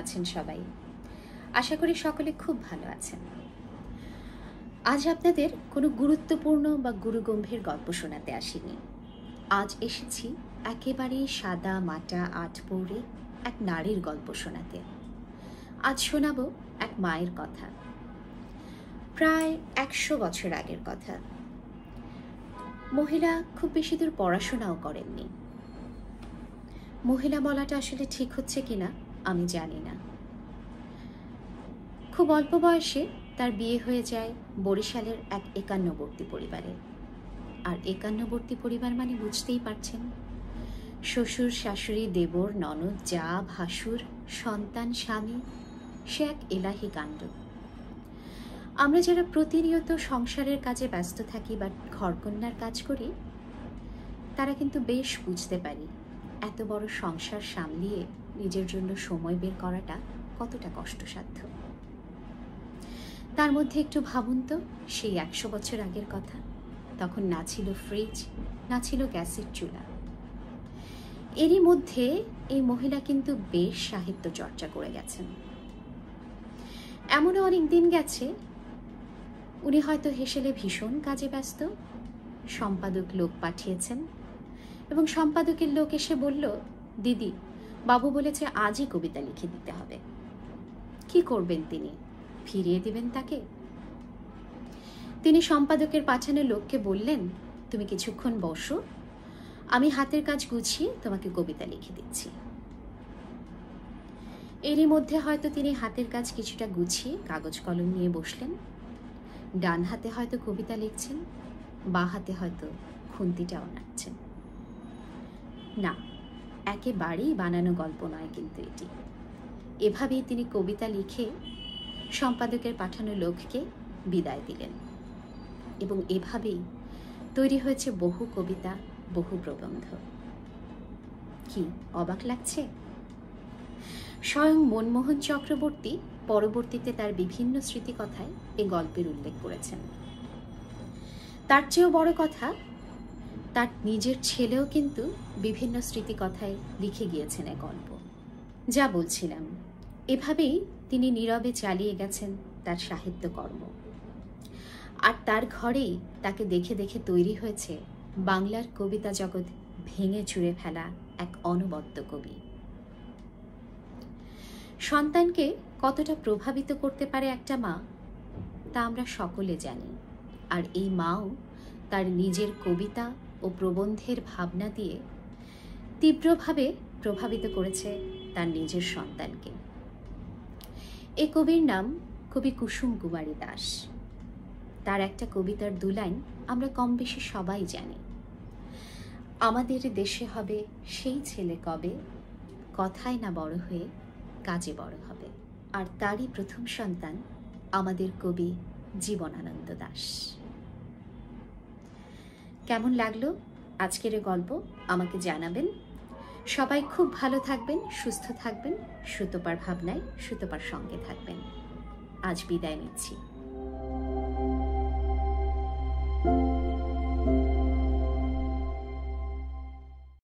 আছেন সবাই? আশা করি সকলে খুব ভালো আছেন। আজ আপনাদের কোনো গুরুত্বপূর্ণ বা গুরুগম্ভীর গল্প শোনাতে আসিনি। আজ এসেছি একেবারেই সাদা মাটা আটপৌরে এক নারীর গল্প শোনাতে। আজ শোনাবো এক মায়ের কথা, প্রায় 100 বছর আগের কথা। মহিলা খুব বেশি দূর পড়াশোনাও করেননি। মহিলা বলাটা আসলে ঠিক হচ্ছে কিনা আমি জানি না। খুব অল্প বয়সে তার বিয়ে হয়ে যায় বরিশালের এক একান্নবর্তী পরিবারে। আর একান্নবর্তী পরিবার মানে বুঝতেই পারছেন, শ্বশুর শাশুড়ি দেবর ননদ যা ভাসুর সন্তান স্বামী, সে এক এলাহি কাণ্ড। আমরা যারা প্রতিনিয়ত সংসারের কাজে ব্যস্ত থাকি বা ঘরকন্যার কাজ করি, তারা কিন্তু বেশ বুঝতে পারি এত বড় সংসার সামলিয়ে নিজের জন্য সময় বের করাটা কতটা কষ্টসাধ্য। তার মধ্যে একটু ভাবুন তো, সেই 100 বছর আগের কথা। তখন না ছিল ফ্রিজ, না ছিল গ্যাসের চুলা। এরই মধ্যে এই মহিলা কিন্তু বেশ সাহিত্য চর্চা করে গেছেন। এমনও অনেক দিন গেছে উনি হয়তো হেসেলে ভীষণ কাজে ব্যস্ত, সম্পাদক লোক পাঠিয়েছেন এবং সম্পাদকের লোক এসে বলল, দিদি বাবু বলেছে আজই কবিতা লিখে দিতে হবে। কি করবেন তিনি? ফিরিয়ে দিবেন তাকে? তিনি সম্পাদকের পাঠানো লোককে বললেন, তুমি কিছুক্ষণ বসো, আমি হাতের কাজ গুছিয়ে তোমাকে কবিতা লিখে দিচ্ছি। এরই মধ্যে হয়তো তিনি হাতের কাজ কিছুটা গুছিয়ে কাগজ কলম নিয়ে বসলেন। ডান হাতে হয়তো কবিতা লিখছেন, বাঁ হাতে হয়তো খুন্তিটাও নাড়ছেন। না, একেবারেই বানানো গল্প নয় কিন্তু এটি। এভাবেই তিনি কবিতা লিখে সম্পাদকের পাঠানো লোককে বিদায় দিলেন এবং এভাবেই তৈরি হয়েছে বহু কবিতা, বহু প্রবন্ধ। কি অবাক লাগছে? স্বয়ং মনমোহন চক্রবর্তী পরবর্তীতে তার বিভিন্ন স্মৃতিকথায় এ গল্পের উল্লেখ করেছেন। তার চেয়েও বড় কথা, তার নিজের ছেলেও কিন্তু বিভিন্ন স্মৃতিকথায় লিখে গিয়েছেন এ গল্প। যা বলছিলাম, এভাবেই তিনি নীরবে চালিয়ে গেছেন তার সাহিত্যকর্ম। আর তার ঘরেই তাকে দেখে দেখে তৈরি হয়েছে বাংলার কবিতা জগৎ ভেঙে চুরে ফেলা এক অনবদ্য কবি। সন্তানকে কতটা প্রভাবিত করতে পারে একটা মা, তা আমরা সকলে জানি। আর এই মাও তার নিজের কবিতা ও প্রবন্ধের ভাবনা দিয়ে তীব্রভাবে প্রভাবিত করেছে তার নিজের সন্তানকে। এই কবির নাম কবি কুসুম কুমারী দাস। তার একটা কবিতার 2 লাইন আমরা কম বেশি সবাই জানি। আমাদের দেশে হবে সেই ছেলে কবে, কথায় না বড় হয়ে কাজে বড় হবে। আর তারই প্রথম সন্তান আমাদের কবি জীবনানন্দ দাশ। কেমন লাগলো আজকের এই গল্প আমাকে জানাবেন। সবাই খুব ভালো থাকবেন, সুস্থ থাকবেন, সুতোপার ভাবনায় সুতোপার সঙ্গে থাকবেন। আজ বিদায় নিচ্ছি।